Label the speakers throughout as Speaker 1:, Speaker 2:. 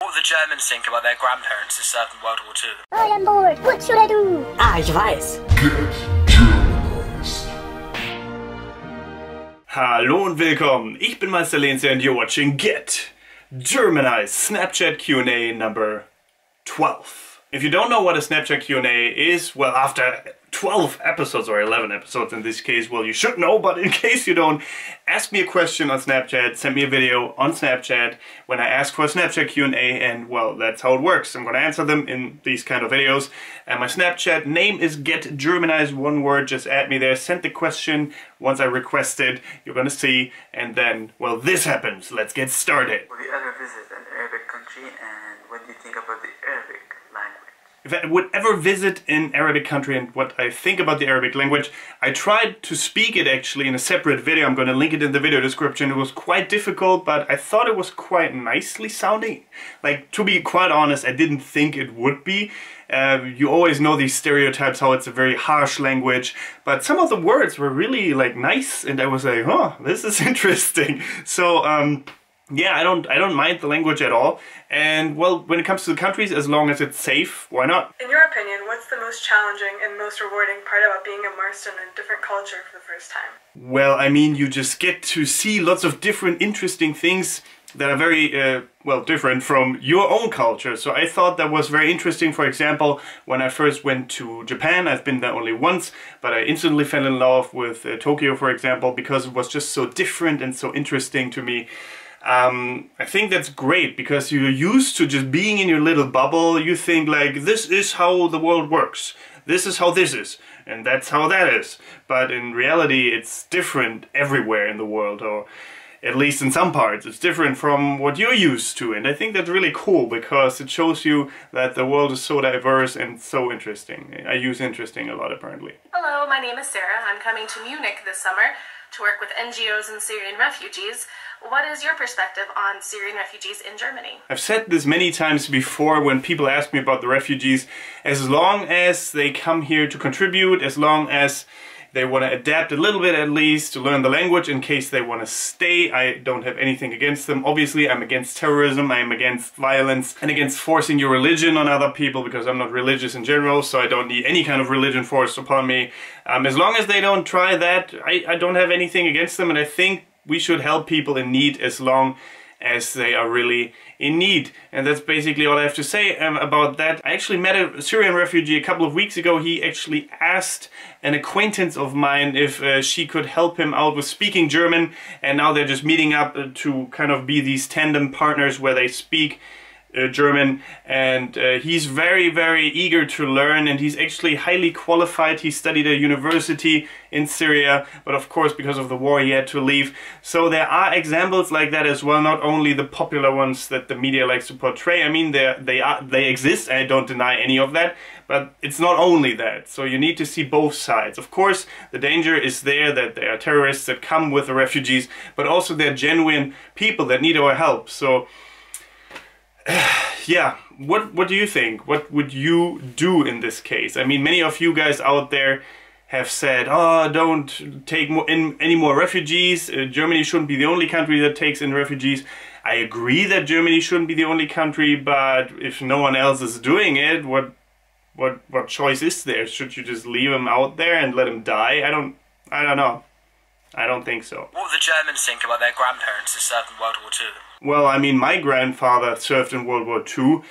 Speaker 1: What the Germans think about their grandparents who served in World War II.
Speaker 2: I am bored. What should I do?
Speaker 3: Ah, ich weiß.
Speaker 4: Get Germanized.
Speaker 5: Hallo und willkommen. Ich bin Meister Lenze and you're watching Get Germanized Snapchat Q&A number 12. If you don't know what a Snapchat Q&A is, well, after 12 episodes, or 11 episodes in this case, well, you should know, but in case you don't, ask me a question on Snapchat, send me a video on Snapchat when I ask for a Snapchat Q&A, and, well, that's how it works. I'm gonna answer them in these kind of videos. And my Snapchat name is Get Germanized, one word, just add me there, send the question. Once I request it, you're gonna see, and then, well, this happens. Let's get started.
Speaker 6: Would you ever visit an Arabic country, and what do you think about the Arabic language?
Speaker 5: If I would ever visit an Arabic country and what I think about the Arabic language, I tried to speak it actually in a separate video. I'm going to link it in the video description. It was quite difficult, but I thought it was quite nicely sounding. Like, to be quite honest, I didn't think it would be. You always know these stereotypes, how it's a very harsh language, but some of the words were really like nice, and I was like, oh, this is interesting. So, yeah, I don't mind the language at all. And, well, when it comes to the countries, as long as it's safe, why not?
Speaker 7: In your opinion, what's the most challenging and most rewarding part about being immersed in a different culture for the first time?
Speaker 5: Well, I mean, you just get to see lots of different interesting things that are very, well, different from your own culture. So I thought that was very interesting. For example, when I first went to Japan, I've been there only once, but I instantly fell in love with Tokyo, for example, because it was just so different and so interesting to me. I think that's great because you're used to just being in your little bubble. You think like, this is how the world works. This is how this is. And that's how that is. But in reality, it's different everywhere in the world, or at least in some parts. It's different from what you're used to. And I think that's really cool because it shows you that the world is so diverse and so interesting. I use interesting a lot, apparently.
Speaker 8: Hello, my name is Sarah. I'm coming to Munich this summer to work with NGOs and Syrian refugees. What is your perspective on Syrian refugees in Germany?
Speaker 5: I've said this many times before when people ask me about the refugees. As long as they come here to contribute, as long as they want to adapt a little bit at least to learn the language in case they want to stay, I don't have anything against them. Obviously, I'm against terrorism, I'm against violence, and against forcing your religion on other people because I'm not religious in general, so I don't need any kind of religion forced upon me. As long as they don't try that, I don't have anything against them, and I think we should help people in need as long as they are really in need. And that's basically all I have to say about that. I actually met a Syrian refugee a couple of weeks ago. He actually asked an acquaintance of mine if she could help him out with speaking German, and now they're just meeting up to kind of be these tandem partners where they speak German, and he's very, very eager to learn, and he's actually highly qualified. He studied at university in Syria, but of course because of the war he had to leave. So there are examples like that as well, not only the popular ones that the media likes to portray. I mean, they exist, I don't deny any of that, but it's not only that. So you need to see both sides. Of course, the danger is there that there are terrorists that come with the refugees, but also they're genuine people that need our help. So yeah, what do you think? What would you do in this case? I mean, many of you guys out there have said, oh, don't take any more refugees. Germany shouldn't be the only country that takes in refugees. I agree that Germany shouldn't be the only country, but if no one else is doing it, what choice is there? Should you just leave them out there and let them die? I don't know. I don't think so.
Speaker 1: What would the Germans think about their grandparents who served in World War II?
Speaker 5: Well, I mean, my grandfather served in World War II.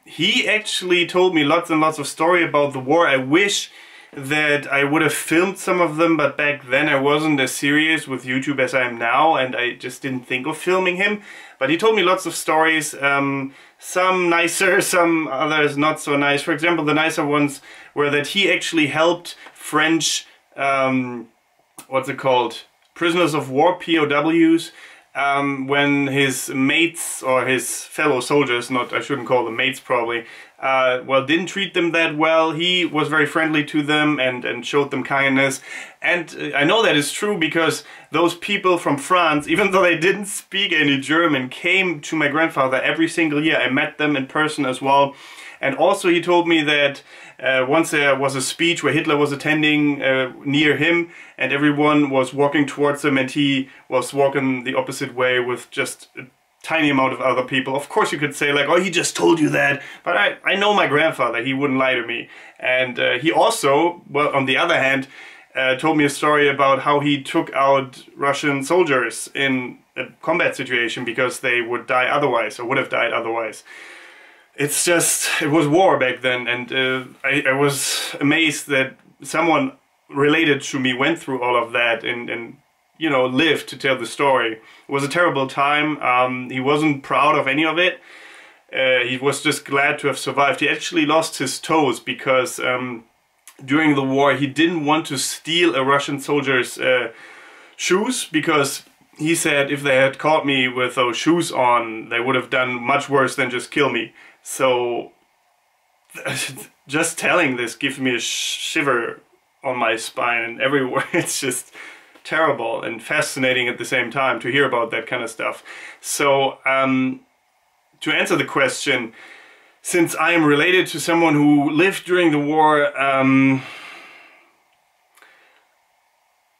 Speaker 5: He actually told me lots and lots of stories about the war. I wish that I would have filmed some of them, but back then I wasn't as serious with YouTube as I am now, and I just didn't think of filming him. But he told me lots of stories, some nicer, some others not so nice. For example, the nicer ones were that he actually helped French, what's it called? Prisoners of war, POWs, when his mates or his fellow soldiers, I shouldn't call them mates probably, well, didn't treat them that well. He was very friendly to them and showed them kindness. And I know that is true because those people from France, even though they didn't speak any German, came to my grandfather every single year. I met them in person as well. And also he told me that once there was a speech where Hitler was attending near him, and everyone was walking towards him, and he was walking the opposite way with just tiny amount of other people. Of course you could say like, oh, he just told you that, but I know my grandfather, he wouldn't lie to me. And he also, well, on the other hand, told me a story about how he took out Russian soldiers in a combat situation because they would die otherwise, or would have died otherwise. It's just, it was war back then, and I was amazed that someone related to me went through all of that and you know, lived to tell the story. It was a terrible time. He wasn't proud of any of it. He was just glad to have survived. He actually lost his toes because during the war he didn't want to steal a Russian soldier's shoes, because he said if they had caught me with those shoes on, they would have done much worse than just kill me. So just telling this gives me a shiver on my spine and everywhere. It's just terrible and fascinating at the same time to hear about that kind of stuff. So to answer the question, since I am related to someone who lived during the war,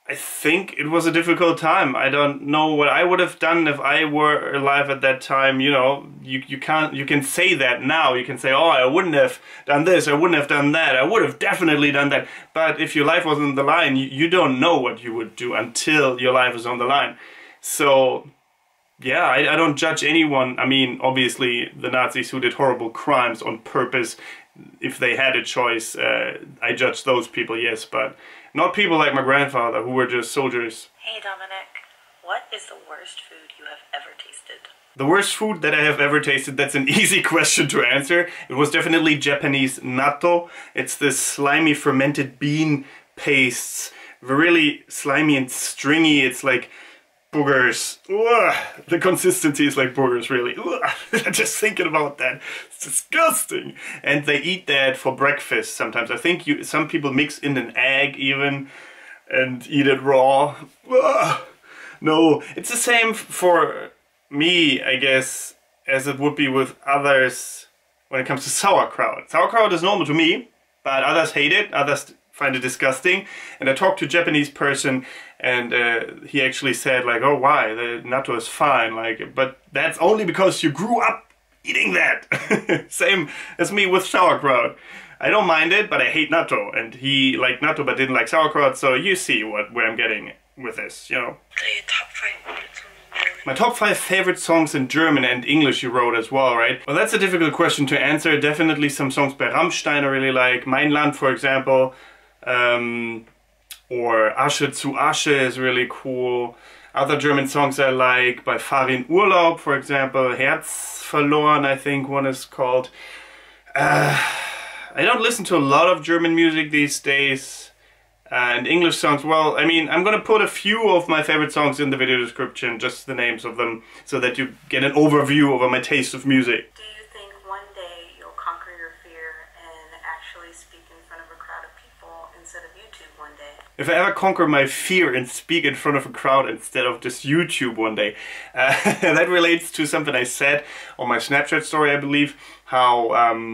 Speaker 5: I think it was a difficult time. I don't know what I would have done if I were alive at that time. You know, you can say that now. You can say, oh, I wouldn't have done this, I wouldn't have done that, I would have definitely done that. But if your life was on the line, you don't know what you would do until your life is on the line. So yeah, I don't judge anyone. I mean, obviously the Nazis who did horrible crimes on purpose, if they had a choice, I judge those people, yes, but not people like my grandfather who were just soldiers.
Speaker 3: Hey Dominic, what is the worst food you have ever tasted?
Speaker 5: The worst food that I have ever tasted, that's an easy question to answer. It was definitely Japanese natto. It's this slimy fermented bean pastes, really slimy and stringy. It's like boogers. Ugh. The consistency is like boogers, really. Just thinking about that, it's disgusting. And they eat that for breakfast sometimes. I think some people mix in an egg even and eat it raw. Ugh. No, it's the same for me, I guess, as it would be with others when it comes to sauerkraut. Sauerkraut is normal to me, but others hate it, others find it disgusting. And I talked to a Japanese person, and he actually said like, oh, why? The natto is fine, like, but that's only because you grew up eating that. Same as me with sauerkraut. I don't mind it, but I hate natto, and he liked natto but didn't like sauerkraut, so you see where I'm getting with this, you know.
Speaker 3: Your top 5 favorite songs in German.
Speaker 5: My top 5 favorite songs in German and English you wrote as well, right? Well, that's a difficult question to answer. Definitely some songs by Rammstein I really like. Mein Land, for example. Or Asche zu Asche is really cool. Other German songs I like by Farin, Urlaub, for example. Herz, verloren, I think one is called. I don't listen to a lot of German music these days. And English songs, well, I mean, I'm gonna put a few of my favorite songs in the video description, just the names of them, so that you get an overview over my taste of music.
Speaker 3: Do you think one day you'll conquer your fear and actually speak in front of a crowd of people instead of YouTube one day?
Speaker 5: If I ever conquer my fear and speak in front of a crowd instead of just YouTube one day, that relates to something I said on my Snapchat story, I believe, how,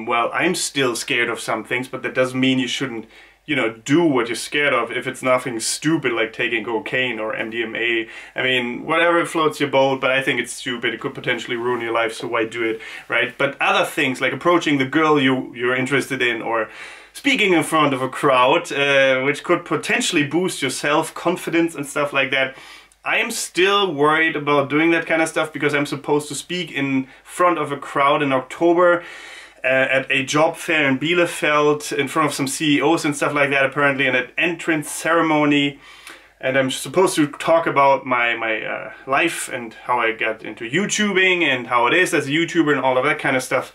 Speaker 5: well, I'm still scared of some things, but that doesn't mean you shouldn't, you know, do what you're scared of if it's nothing stupid like taking cocaine or MDMA. I mean, whatever floats your boat, but I think it's stupid. It could potentially ruin your life, so why do it, right? But other things like approaching the girl you're interested in, or speaking in front of a crowd, which could potentially boost your self-confidence and stuff like that. I am still worried about doing that kind of stuff because I'm supposed to speak in front of a crowd in October. At a job fair in Bielefeld in front of some CEOs and stuff like that, apparently, in an entrance ceremony, and I'm supposed to talk about my life and how I got into YouTubing and how it is as a YouTuber and all of that kind of stuff.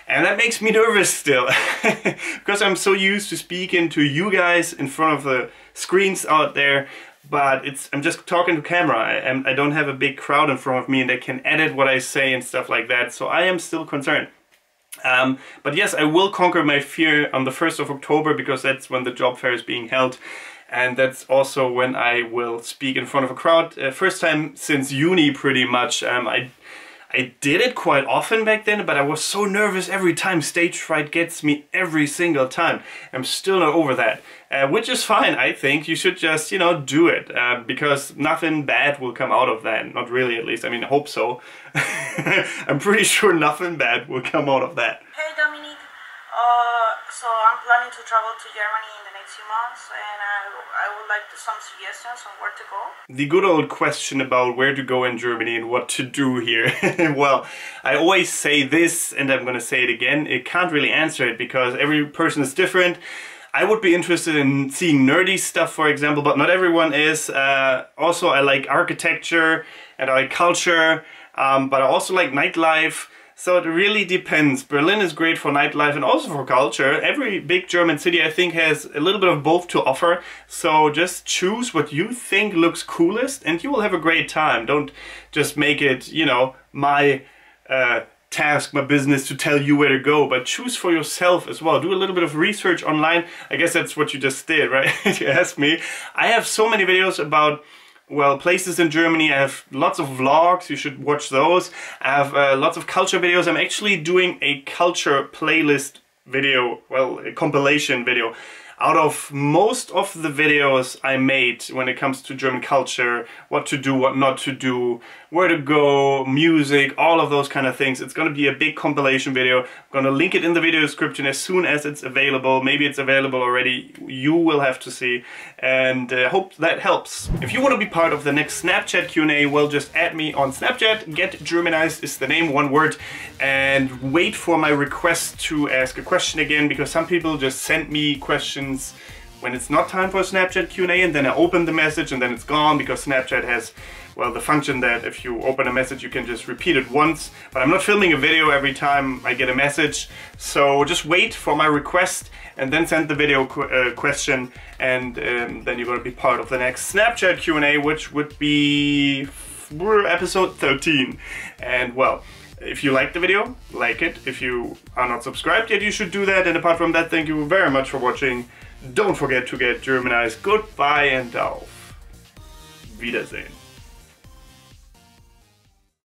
Speaker 5: And that makes me nervous still because I'm so used to speaking to you guys in front of the screens out there, but I'm just talking to camera. I don't have a big crowd in front of me and they can edit what I say and stuff like that, so I am still concerned. But yes, I will conquer my fear on the 1st of October because that's when the job fair is being held, and that's also when I will speak in front of a crowd. First time since uni, pretty much. I I did it quite often back then, but I was so nervous every time. Stage fright gets me every single time. I'm still not over that, which is fine. I think you should just, you know, do it, because nothing bad will come out of that. Not really, at least. I mean, I hope so. I'm pretty sure nothing bad will come out of that.
Speaker 3: Hey Dominique, so I'm planning to travel to Germany in the next few months, and I would like some suggestions on where to go.
Speaker 5: The good old question about where to go in Germany and what to do here. Well, I always say this, and I'm gonna say it again. It can't really answer it because every person is different. I would be interested in seeing nerdy stuff, for example, but not everyone is. Also, I like architecture and I like culture, but I also like nightlife. So it really depends. Berlin is great for nightlife and also for culture. Every big German city, I think, has a little bit of both to offer. So just choose what you think looks coolest and you will have a great time. Don't just make it, you know, my task, my business to tell you where to go, but choose for yourself as well. Do a little bit of research online. I guess that's what you just did, right? You asked me. I have so many videos about, well, places in Germany. I have lots of vlogs, you should watch those. I have lots of culture videos. I'm actually doing a culture playlist video, well, a compilation video. Out of most of the videos I made when it comes to German culture, what to do, what not to do, where to go, music, all of those kind of things. It's going to be a big compilation video. I'm going to link it in the video description as soon as it's available. Maybe it's available already. You will have to see. And I hope that helps. If you want to be part of the next Snapchat Q&A, well, just add me on Snapchat. Get Germanized is the name, one word. And wait for my request to ask a question again, because some people just send me questions when it's not time for a Snapchat Q&A, and then I open the message and then it's gone, because Snapchat has, well, the function that if you open a message you can just repeat it once. But I'm not filming a video every time I get a message, so just wait for my request and then send the video question, and then you're going to be part of the next Snapchat Q&A, which would be episode 13. And well, if you like the video, like it. If you are not subscribed yet, you should do that. And apart from that, thank you very much for watching. Don't forget to get Germanized. Goodbye and auf Wiedersehen.